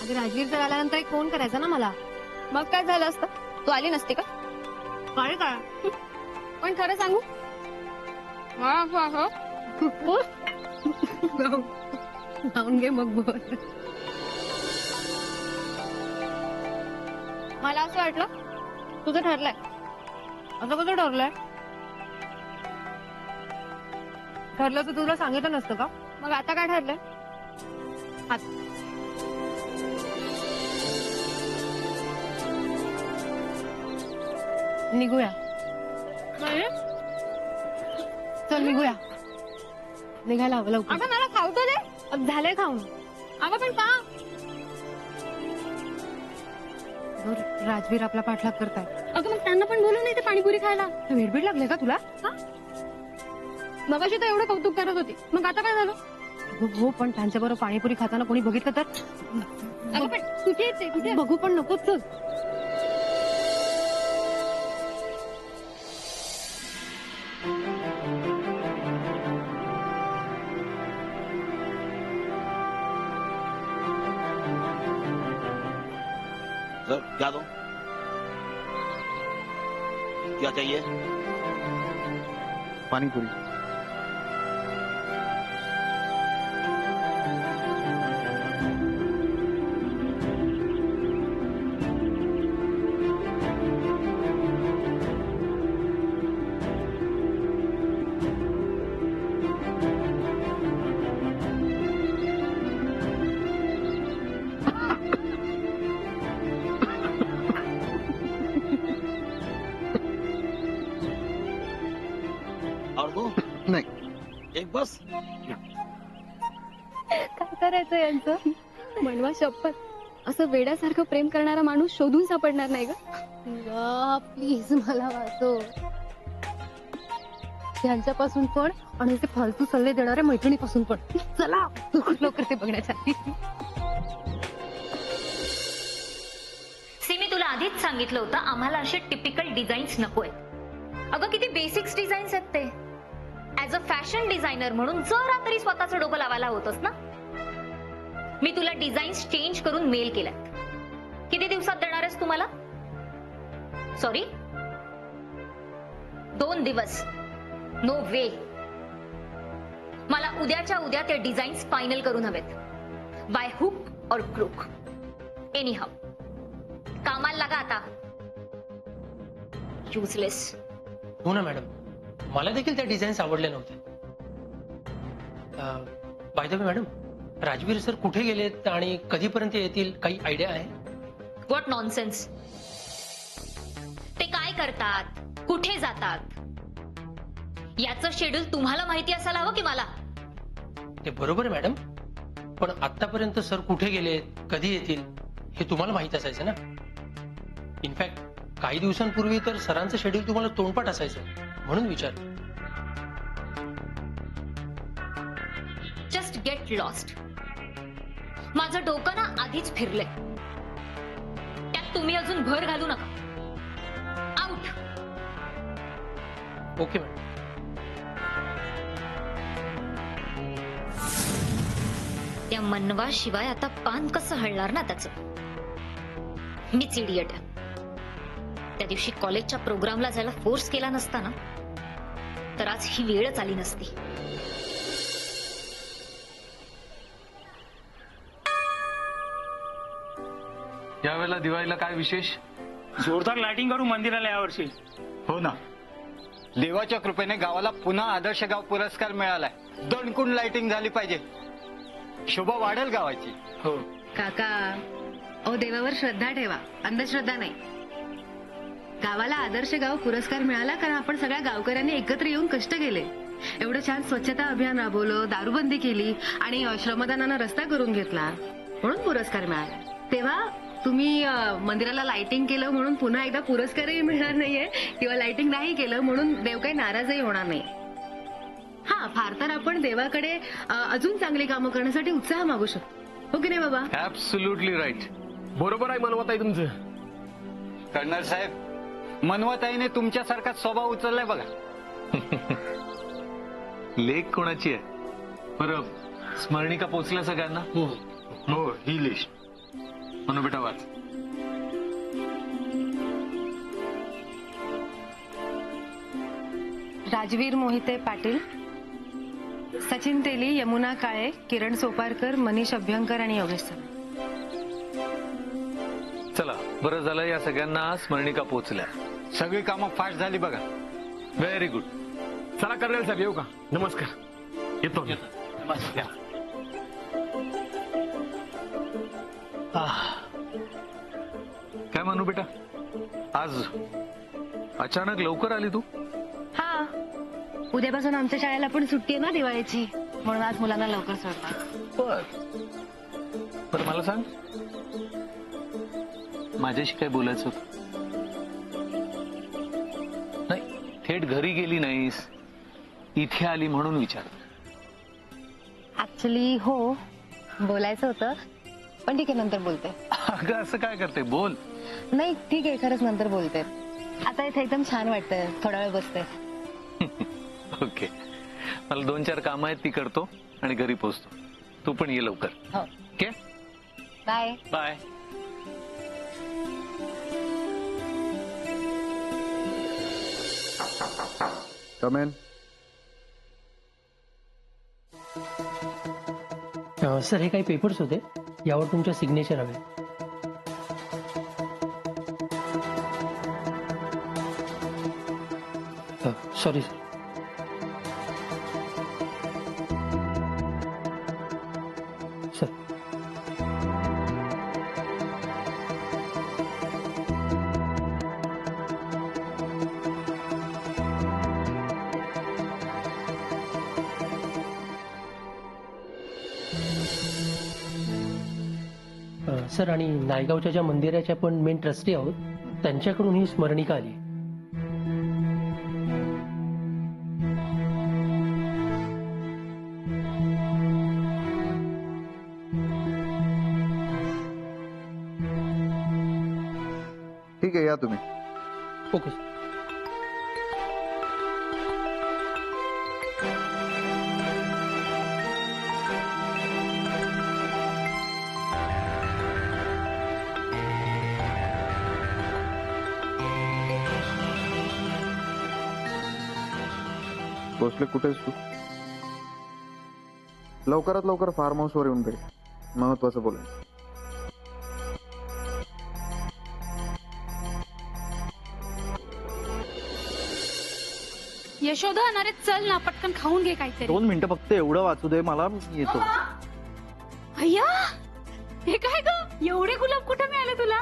अगं राजवीर जर आल्यानंतर एक फोन करायचा ना मला. मग काय झालं असतं? तू आली नसती का? काय काय पण खरं सांगू, जाऊन घे मग बोल. मला असं वाटलं तुझं ठरलंय. असं कसं ठरलंय? ठरलं तर तुला सांगितलं नसतं का? मग आता काय ठरलंय? निघूया. चल निघूया. निघायला हवं लवकर. अगं मला खाऊ तर दे. अब झालंय खाऊन. अगं पण का? राजवीर आपला पाठलाग करताय. अगं मग त्यांना पण बोलू नाही ते पाणीपुरी खायला. वेडबीड लागले का तुला? मगाशी तर एवढं कौतुक करत होती, मग आता काय झालं? हो पण त्यांच्याबरोबर पाणीपुरी खाताना कोणी बघितलं तर? अगं पण कुठे येते कुठे? बघू पण नकोच. चल. सर क्या दो? क्या चाहिए? पानीपुरी. और दो? नाही. एक बस. काय करायचं यांचं? म्हणवा शपथ असं वेड्यासारखं प्रेम करणारा माणूस शोधून सापडणार नाही ग. प्लीज मला वाचव. त्यांच्यापासून पण आणि ते फालतू सल्ले देणाऱ्या मैत्रिणीपासून पण. चला लवकर ते बघण्यासाठी. मी तुला आधीच सांगितलं होतं आम्हाला असे टिपिकल डिझाईन्स नकोय. अगं किती बेसिक्स डिझाईन्स आहेत ते. ऍज अ फॅशन डिझायनर म्हणून जरा तरी स्वतःचं डोकं लावायला होतंस ना. मी तुला डिझाईन्स चेंज करून मेल केल्यात. किती दिवसात देणार आहेस तुम्हाला? सॉरी 2 दिवस. नो वे. मला उद्याच्या उद्या ते डिझाईन्स फायनल करून हवेत. बाय हुक और क्रूक. Any how. कामाला लागा आता. युजलेस. हो ना मॅडम, मला देखील त्या डिझाईन्स आवडल्या नव्हत्या. By the way madam, Rajveer sir कुठे गेलेत आणि कधीपर्यंत येतील, काही आयडिया आहे? What nonsense. ते काय करतात, कुठे जातात याचं शेड्यूल तुम्हाला माहिती असायला हवं की मला? ते बरोबर आहे मॅडम, पण आतापर्यंत सर कुठे गेलेत, कधी येतील हे तुम्हाला माहित असायचं ना. इनफॅक्ट काही दिवसांपूर्वी तर सरांचं शेड्यूल तुम्हाला तोंडपाठ असायचं, म्हणून विचार. Just get lost. माझं डोकं ना आधीच फिरलंय. त्यात तुम्ही अजून भर घालू नका. आउट. Okay madam. त्या मनवा शिवाय आता पान कसं हलणार ना त्याचं. मीच इडियट. त्या दिवशी कॉलेजच्या प्रोग्रामला जायला फोर्स केला नसता ना तर आज ही वेळच आली नसती. यावेळेला दिवाळीला काय विशेष? जोरदार लाइटिंग करू मंदिराला यावर्षी. हो ना, देवाच्या कृपेने गावाला पुन्हा आदर्श गाव पुरस्कार मिळालाय. दणकून लाइटिंग झाली पाहिजे, शोभा वाढेल गावाची. हो काका अहो देवावर श्रद्धा ठेवा, अंधश्रद्धा नाही. गावाला आदर्श गाव पुरस्कार मिळाला कारण आपण सगळ्या गावकऱ्यांनी एकत्र येऊन कष्ट केले. एवढं छान स्वच्छता अभियान राबवलं, दारूबंदी केली आणि श्रमदानानं रस्ता करून घेतला, म्हणून पुरस्कार मिळाला. तेव्हा तुम्ही मंदिराला लाइटिंग केलं म्हणून पुन्हा एकदा पुरस्कारही मिळणार नाहीये, किंवा लाइटिंग नाही केलं म्हणून देव काही नाराजही होणार नाही. हा, फार तर आपण देवाकडे अजून चांगली कामं करण्यासाठी उत्साह मागू शकतो. हो की नाही बाबा? Absolutely right. बरोबर आहे मनवताई तुमचं. कर्नल साहेब, मनवताईने तुमच्यासारखा स्वभाव उचललाय बघा. लेख कोणाची आहे बरं? स्मरणिका पोचल्या सगळ्यांना? हो, ही लिस्ट म्हणू बेटा वाच. राजवीर मोहिते पाटील, सचिन तेली, यमुना काळे, किरण सोपारकर, मनीष अभ्यंकर आणि योगेश सर. चला बरं झालं या सगळ्यांना स्मरणिका पोहोचल्या. सगळी कामं फास्ट झाली बघा. Very good. चला कर्नल साहेब येऊ का? नमस्कार. येतो. या. काय म्हणू बेटा, आज अचानक लवकर आली तू? हा, उद्यापासून आमच्या शाळेला पण सुट्टी आहे ना दिवाळीची, म्हणून आज मुलांना लवकर सोडतात. बरं मला सांग, माझ्याशी काय बोलायचं होतं? नाही, थेट घरी गेली नाहीस, इथे आली म्हणून विचार. ऍक्च्युली हो, बोलायचं होतं, पण ठीक आहे नंतर बोलते. अगं असं काय करते, बोल. नाही ठीक आहे, खरंच नंतर बोलते. आता इथे एकदम छान वाटतंय, थोडा वेळ बसते. ओके. मला 2-4 कामं आहेत ती करतो आणि घरी पोहोचतो. तू पण ये लवकर. हो, okay bye. Bye. Come in. Sir हे काही पेपर्स होते, यावर तुमच्या सिग्नेचर हवे. Sorry sir. सर सर आणि नायगावच्या ज्या मंदिराच्या आपण मेन ट्रस्टी आहोत, त्यांच्याकडून ही स्मरणिका आली. ठीक आहे, या तुम्ही. Okay sir. भोसले कुठेस तू? लवकरात लवकर फार्म हाऊस वर येऊन भेट, महत्वाचं बोलायचं. यशोदा अनारे चल ना, पटकन खाऊन घे काहीतरी. 2 मिनिटं फक्त एवढं वाचू दे मला, मी येतो. अय्या, हे काय ग, एवढे गुलाब कुठे मिळाले तुला?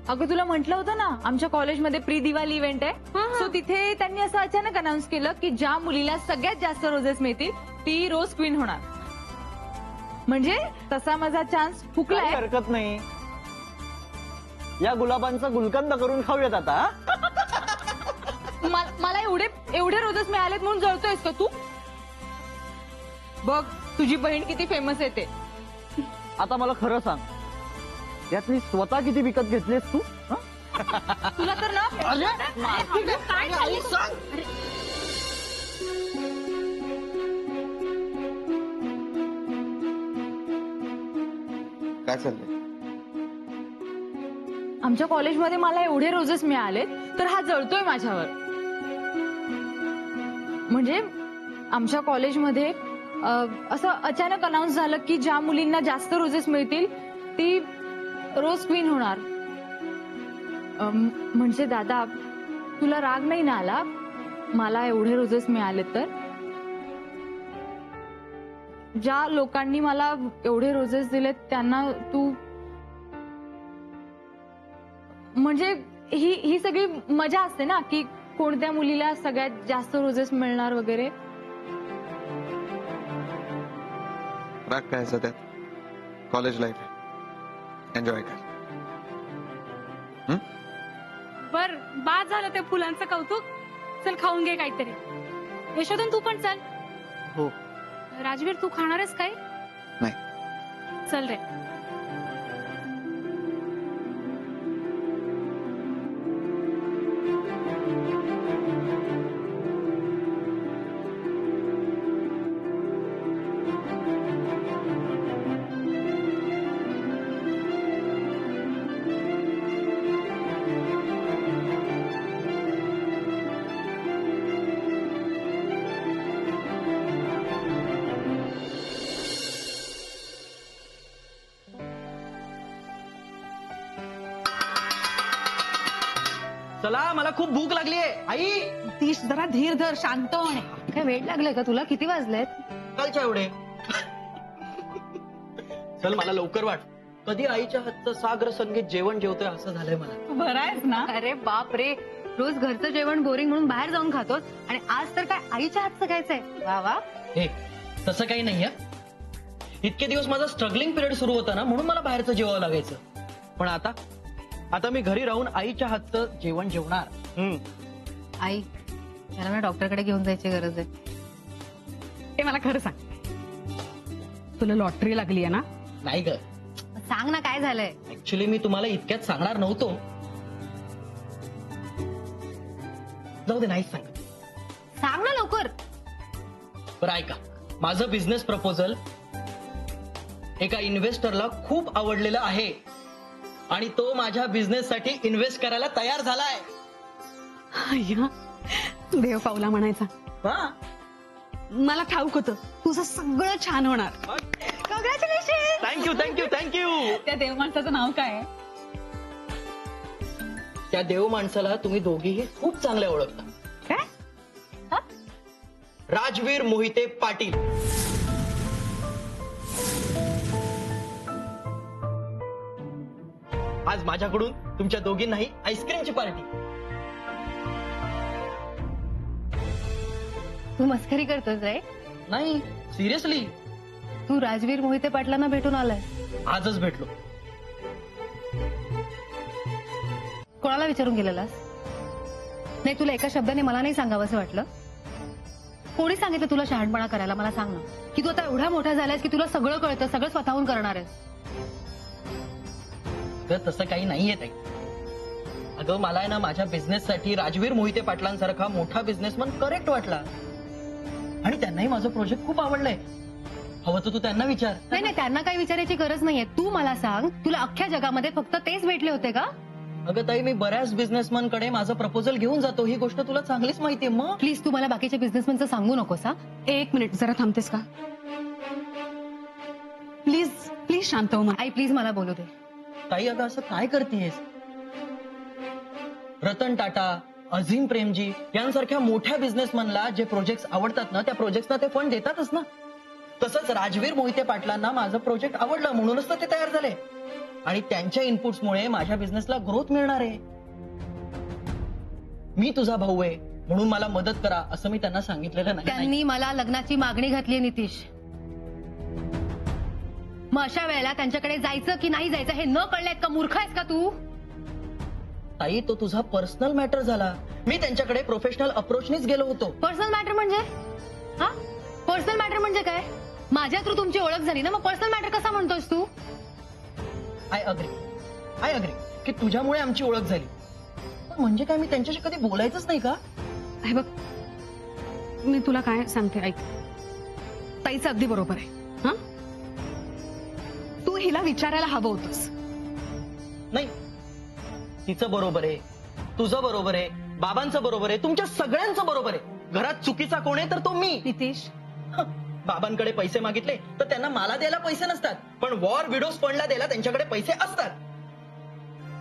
अगं तुला म्हटलं होतं ना, आमच्या कॉलेजमध्ये प्री दिवाळी इव्हेंट आहे. सो तिथे त्यांनी असं अचानक अनाऊन्स केलं की ज्या मुलीला सगळ्यात जास्त रोजेस मिळतील ती रोज क्वीन होणार. म्हणजे तसा माझा चान्स काही हुकलाय. हरकत नाही, या गुलाबांचा गुलकंद करून खाऊयात आता. मला एवढे रोजेस मिळालेत म्हणून जळतोयस का तू? बघ तुझी बहीण किती फेमस आहे ते. आता मला खरं सांग, यात मी स्वतः किती विकत घेतलेस तू? हं? तुला तर ना काय चाललंय? अरे, काय चाललंय? आमच्या कॉलेजमध्ये मला एवढे रोजेस मिळालेत तर हा जळतोय माझ्यावर. म्हणजे आमच्या कॉलेजमध्ये असं अचानक अनाऊन्स झालं की ज्या मुलींना जास्त रोजेस मिळतील ती रोज क्वीन होणार. म्हणजे दादा तुला राग नाही ना आला मला एवढे रोजेस मिळाले तर? ज्या लोकांनी मला एवढे रोजेस दिलेत त्यांना तू, म्हणजे ही सगळी मजा असते ना की कोणत्या मुलीला सगळ्यात जास्त रोजेस मिळणार वगैरे. राग काय त्यात? कॉलेज लाईफ आहे, एन्जॉय कर. बर बाद झालं ते फुलांचं कौतुक. चल खाऊन घे काहीतरी. यशोदन तू पण चल. हो. राजवीर तू खाणारच काय? नाही. चल रे. चला मला खूप भूक लागलीये आई. तीश जरा धीर धर, शांत होणे. काय वेळ लागलाय का तुला? किती वाजलेत? कालच्या एवढे. चल मला लवकर वाट. कधी आईच्या हातचं सागर संगीत जेवण जेवतोय असं झालंय मला. बरं आहेस ना? अरे बाप रे, रोज घरचं जेवण बोरिंग म्हणून बाहेर जाऊन खातोस आणि आज तर काय आईच्या हातचं खायचंय? वा वा. हे तसं काही नाहीये. इतके दिवस माझा स्ट्रगलिंग पिरियड सुरू होता ना, म्हणून मला बाहेरचं जेवावं लागायचं. पण आता मी घरी राहून आईच्या हातचं जेवण जेवणार. आई, त्याला ना डॉक्टरकडे घेऊन जायची गरज आहे. ते मला खरं सांग, तुला लॉटरी लागली आहे ना? नाही ग, सांग ना काय झालंय? ऍक्च्युली मी तुम्हाला इतक्यात सांगणार नव्हतो. जाऊ दे, नाहीच सांग. सांग ना लवकर. बरं ऐका, माझं बिझनेस प्रपोजल एका इन्व्हेस्टरला खूप आवडलेलं आहे आणि तो माझ्या बिझनेस साठी इन्व्हेस्ट करायला तयार झालाय. अय्या, देव पावला म्हणायचा. हा, मला ठाऊक होतं तुझं सगळं छान होणार. कॉंग्रॅच्युलेशन. Thank you thank you thank you. त्या देव माणसाचं नाव काय आहे? त्या देव माणसाला तुम्ही दोघीही खूप चांगले ओळखता. काय? राजवीर मोहिते पाटील. आज माझ्याकडून तुमच्या दोघींनाही आईस्क्रीमची पार्टी. तू मस्करी करतोस रे? नाही, सिरियसली. तू राजवीर मोहिते पाटलांना भेटून आलाय? आजच भेटलो. कोणाला विचारून गेलेलास? नाही, तुला एका शब्दाने मला नाही सांगावं असं वाटलं? कोणी सांगितलं तुला शहाणपणा करायला? मला सांग ना, की तू आता एवढा मोठा झालायस की तुला सगळं कळतं, सगळं स्वतःहून करणार आहेस. तसं काही नाहीये ताई. अगं मला आहे ना, माझ्या बिझनेस साठी राजवीर मोहिते पाटलांसारखा मोठा बिझनेसमन करेक्ट वाटला आणि त्यांनाही माझं प्रोजेक्ट खूप आवडलंय. हवं तर तू त्यांना विचार. नाही नाही, त्यांना काही विचारायची गरज नाहीये. तू मला सांग, तुला अख्ख्या जगामध्ये फक्त तेच भेटले होते का? अगं ताई, मी बऱ्याच बिझनेसमन कडे माझं प्रपोजल घेऊन जातो, ही गोष्ट तुला चांगलीच माहितीये. मग प्लीज तू मला बाकीच्या बिझनेसमॅनचं सांगू नकोस. हा, एक मिनिट, जरा थांबतेस का? प्लीज प्लीज शांत हो. आई प्लीज मला बोलू दे. ताई अगं असं काय करतेस? रतन टाटा, अझीम प्रेमजी यांसारख्या मोठ्या बिझनेसमनला जे प्रोजेक्ट आवडतात ना, त्या प्रोजेक्टना ते फंड देतातच ना. तसंच राजवीर मोहिते पाटलांना माझं प्रोजेक्ट आवडलं म्हणूनच तर ते तयार झाले आणि त्यांच्या इनपुट्समुळे माझ्या बिझनेसला ग्रोथ मिळणार आहे. मी तुझा भाऊ आहे म्हणून मला मदत करा असं मी त्यांना सांगितलेलं नाही. त्यांनी मला लग्नाची मागणी घातली नितीश. मग अशा वेळेला त्यांच्याकडे जायचं की नाही जायचं हे न कळल्यात का? मूर्ख आहेस का तू? ताई, तो तुझा पर्सनल मॅटर झाला. मी त्यांच्याकडे प्रोफेशनल अप्रोचनेच गेलो होतो. पर्सनल मॅटर म्हणजे? हा, पर्सनल मॅटर म्हणजे काय? माझ्या थ्रू तुमची ओळख झाली ना, मग पर्सनल मॅटर कसा म्हणतोस तू? आय अग्री की तुझ्यामुळे आमची ओळख झाली. पण म्हणजे काय, मी त्यांच्याशी कधी बोलायचंच नाही का? हे बघ, मी तुला काय सांगते ऐक. ताईचं अगदी बरोबर आहे. हा, तू हिला विचारायला हवं होतंस. नाही, तिचं बरोबर आहे, तुझं बरोबर आहे, बाबांचं बरोबर आहे, तुमच्या सगळ्यांचं बरोबर आहे. घरात चुकीचा कोण आहे तर तो मी. नितीश, बाबांकडे पैसे मागितले तर त्यांना मला द्यायला पैसे नसतात, पण वॉर विडोज फंडला द्यायला त्यांच्याकडे पैसे असतात.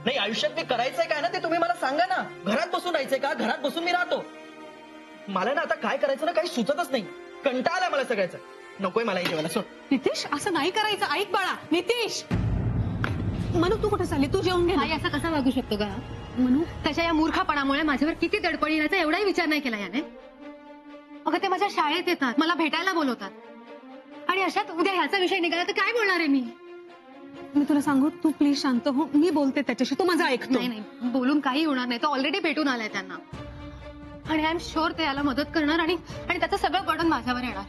नाही, आयुष्यात मी करायचंय काय ना ते तुम्ही मला सांगा ना. घरात बसून राहायचंय का? घरात बसून मी राहतो. मला ना आता काय करायचं ना काही सुचतच नाही. कंटाळा आलाय मला सगळ्याचा. नकोय मला हे जेवायला. सोड. नितीश, असं नाही करायचं. ऐक बाळा. नितीश, मनू तू कुठे चालली? तू जेवून घे. आई असा कसा वागू शकतो का? म्हणून त्याच्या या मूर्खापणामुळे माझ्यावर किती दडपण याचा एवढाही विचार नाही केला याने. अगं ते माझ्या शाळेत येतात, मला भेटायला बोलवतात आणि अशात उद्या ह्याचा विषय निघाला तर काय बोलणार आहे मी? मी तुला सांगू, तू प्लीज शांत हो. मी बोलते त्याच्याशी, तू माझं ऐकतो. नाही नाही, बोलून काही होणार नाही. तो ऑलरेडी भेटून आलाय त्यांना आणि आय एम शुअर ते याला मदत करणार आणि त्याचं सगळं बर्डन माझ्यावर येणार.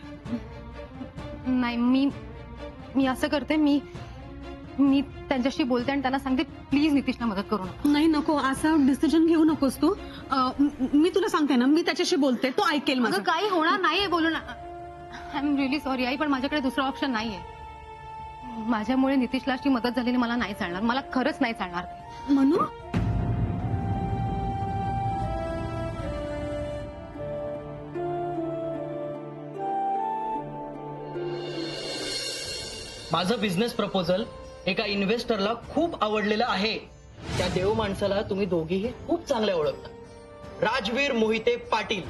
नाही, मी असं करते, मी त्यांच्याशी बोलते आणि त्यांना सांगते प्लीज नितीशला मदत करू नका. नाही, नको असं डिसिजन घेऊ नकोस तू. मी तुला सांगते ना, मी त्याच्याशी बोलते, तो ऐकेल माझं. काही होणार नाहीये बोलून. I am really sorry I, पण माझ्याकडे दुसरा ऑप्शन नाहीये. माझ्यामुळे नितीशला अशी मदत झालेली मला नाही चालणार. मला खरंच नाही चालणार. म्हणू माझं बिझनेस प्रपोजल एका इन्व्हेस्टरला खूप आवडलेलं आहे त्या देव माणसाला तुम्ही दोघीही खूप चांगले ओळखता. राजवीर मोहिते पाटील.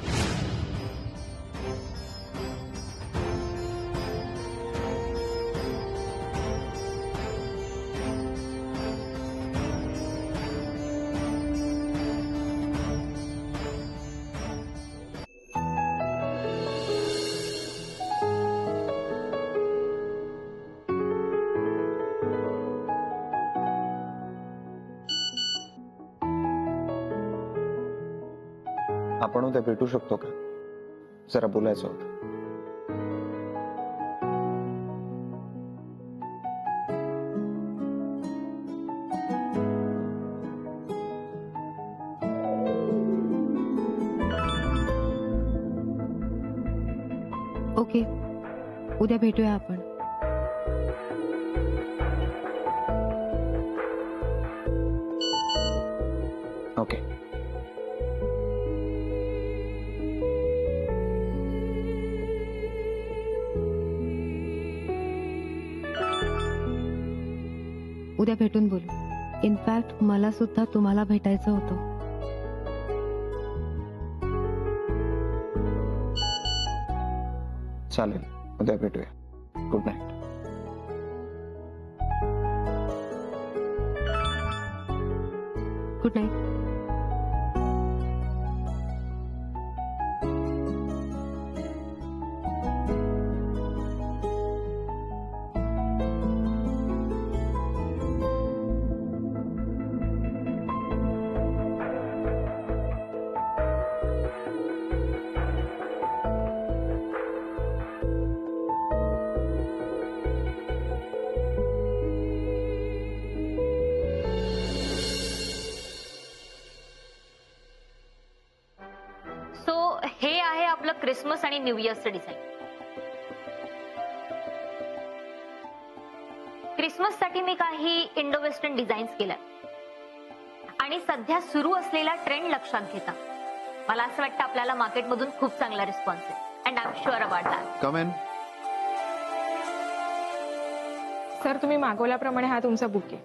आपण उद्या भेटू शकतो का? जरा बोलायचं होतं. ओके, उद्या भेटूया आपण. ओके. उद्या भेटून बोलू. इनफॅक्ट मला सुद्धा तुम्हाला भेटायचं होतं. चालेल, उद्या भेटूया. Good night. Good night. हे आहे आपलं क्रिसमस आणि न्यू इयर्सचं डिझाईन. क्रिसमस साठी मी काही इंडो वेस्टर्न डिझाईन्स केल्या आणि सध्या सुरू असलेला ट्रेंड लक्षात घेता मला असं वाटतं आपल्याला मार्केटमधून खूप चांगला रिस्पॉन्स आहे. And I am sure about that. Come in. Sir, तुम्ही मागवल्याप्रमाणे हा तुमचा बुक आहे.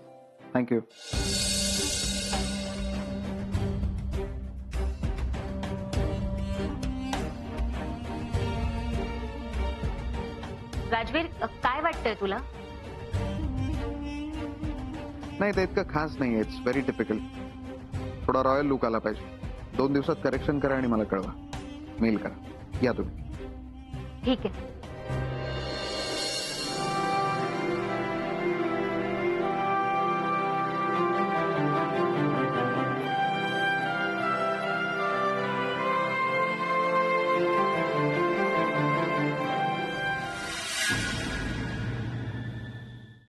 थँक्यू. राजवीर, काय वाटतंय तुला? नाही, ते इतकं खास नाही. It's very typical. थोडा रॉयल लुक आला पाहिजे. 2 दिवसात करेक्शन करा आणि मला कळवा. मेल करा. या तुम्ही. ठीक आहे.